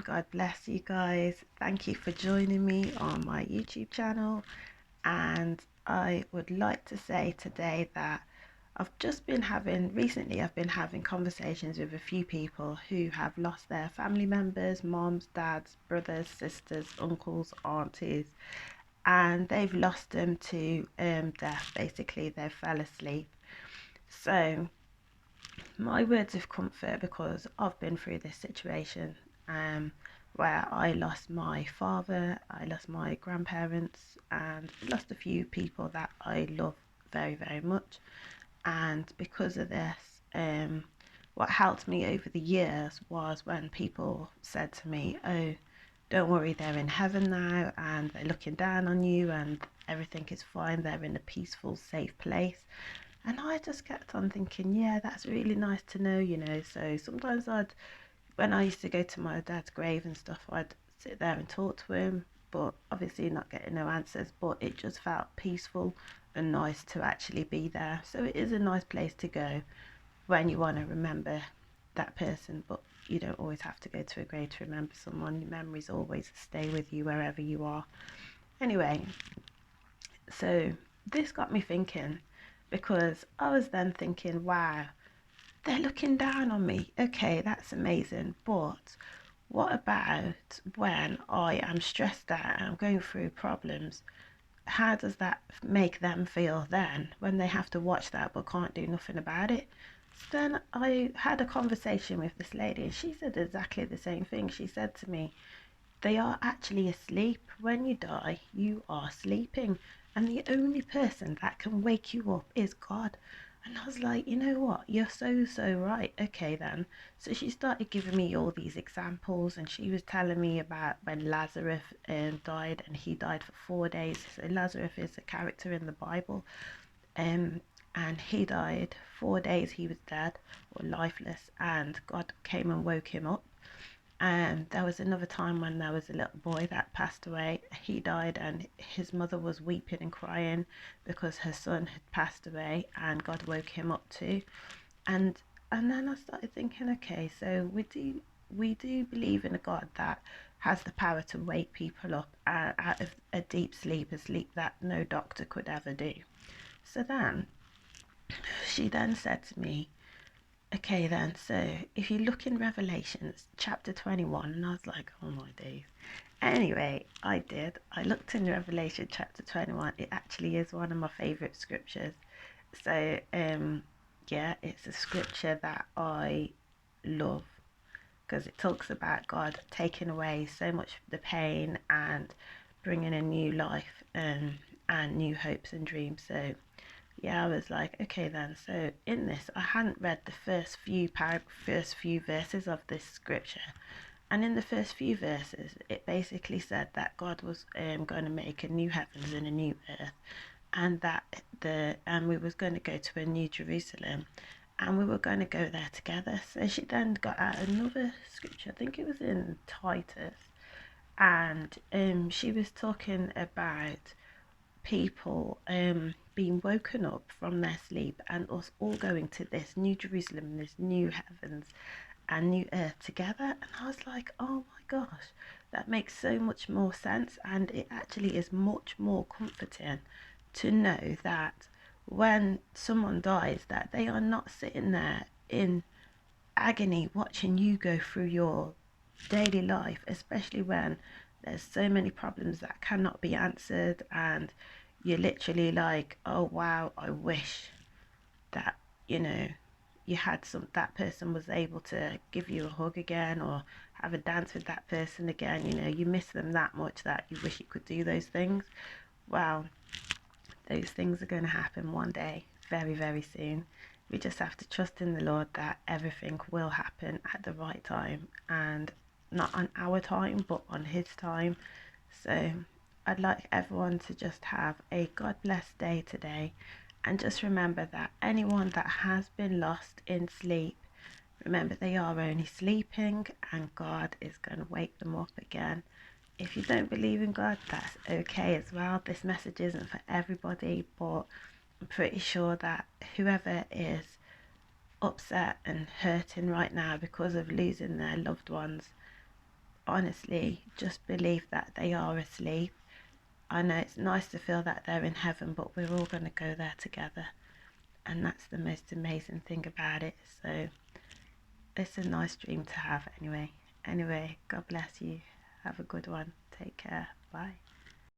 God bless you guys. Thank you for joining me on my YouTube channel. And I would like to say today that recently I've been having conversations with a few people who have lost their family members, moms, dads, brothers, sisters, uncles, aunties, and they've lost them to death. Basically, they fell asleep. So my words of comfort, because I've been through this situation um, where I lost my father, I lost my grandparents, and lost a few people that I love very, very much. And because of this, what helped me over the years was when people said to me, "Oh, don't worry, they're in heaven now, and they're looking down on you, and everything is fine. They're in a peaceful, safe place." And I just kept on thinking, yeah, that's really nice to know. So sometimes when I used to go to my dad's grave and stuff, I'd sit there and talk to him, but obviously not getting no answers. But it just felt peaceful and nice to actually be there. So it is a nice place to go when you want to remember that person, but you don't always have to go to a grave to remember someone. Your memories always stay with you wherever you are. Anyway, so this got me thinking, because I was then thinking, wow, they're looking down on me. Okay, that's amazing. But what about when I am stressed out and I'm going through problems? How does that make them feel then when they have to watch that but can't do nothing about it? So then I had a conversation with this lady, and she said exactly the same thing. She said to me, they are actually asleep. When you die, you are sleeping, and the only person that can wake you up is God. And I was like, you know what? You're so, so right. Okay, then. So she started giving me all these examples, and she was telling me about when Lazarus died, and he died for 4 days. So Lazarus is a character in the Bible, um, and he died 4 days. He was dead or lifeless, and God came and woke him up. And there was another time when there was a little boy that passed away. He died, and his mother was weeping and crying because her son had passed away, and God woke him up too. And and then I started thinking, okay, so we do believe in a God that has the power to wake people up out of a deep sleep, a sleep that no doctor could ever do. So then she then said to me, okay, then, so if you look in Revelations chapter 21, and I was like, oh my days. Anyway, I did. I looked in Revelation chapter 21. It actually is one of my favourite scriptures. So, yeah, it's a scripture that I love because it talks about God taking away so much of the pain and bringing a new life and new hopes and dreams. So, yeah, I was like, okay then. So in this, I hadn't read the first few verses of this scripture, and in the first few verses, it basically said that God was going to make a new heavens and a new earth, and that we was going to go to a new Jerusalem, and we were going to go there together. So she then got out another scripture. I think it was in Titus, and she was talking about people being woken up from their sleep and us all going to this new Jerusalem, this new heavens and new earth together. And I was like, oh my gosh, that makes so much more sense. And it actually is much more comforting to know that when someone dies, that they are not sitting there in agony watching you go through your daily life, especially when there's so many problems that cannot be answered, and you're literally like, oh wow, I wish that you know you had some that person was able to give you a hug again or have a dance with that person again. You miss them that much that you wish you could do those things. Well, those things are going to happen one day, very, very soon. We just have to trust in the Lord that everything will happen at the right time, and not on our time, but on His time. So I'd like everyone to just have a God bless day today, and just remember that anyone that has been lost in sleep, remember they are only sleeping, and God is going to wake them up again. If you don't believe in God, that's okay as well. This message isn't for everybody, but I'm pretty sure that whoever is upset and hurting right now because of losing their loved ones, honestly, just believe that they are asleep. I know it's nice to feel that they're in heaven, but we're all going to go there together. And that's the most amazing thing about it. So it's a nice dream to have anyway. Anyway, God bless you. Have a good one. Take care. Bye.